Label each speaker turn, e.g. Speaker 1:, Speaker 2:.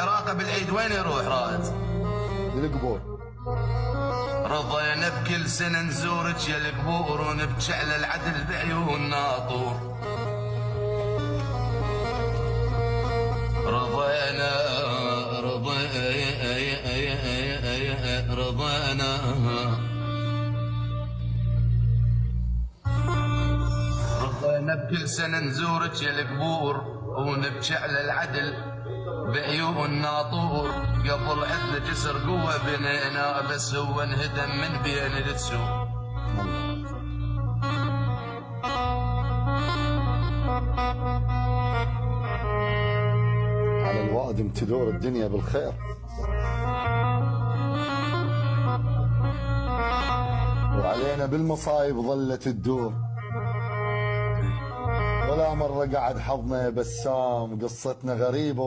Speaker 1: العراق بالعيد وين يروح رائد؟
Speaker 2: للقبور.
Speaker 1: رضينا بكل سنة نزورك يا القبور ونبكي على العدل بعيون ناطور. رضينا بكل سنة نزورك يا القبور ونبكي على العدل بعيون ناطور. قبل عدنا جسر قوة بنينا بس هو انهدم من بين التسور.
Speaker 2: على الوادم تدور الدنيا بالخير، وعلينا بالمصايب ظلت تدور. ولا مرة قعد حظنا يا بسام، قصتنا غريبة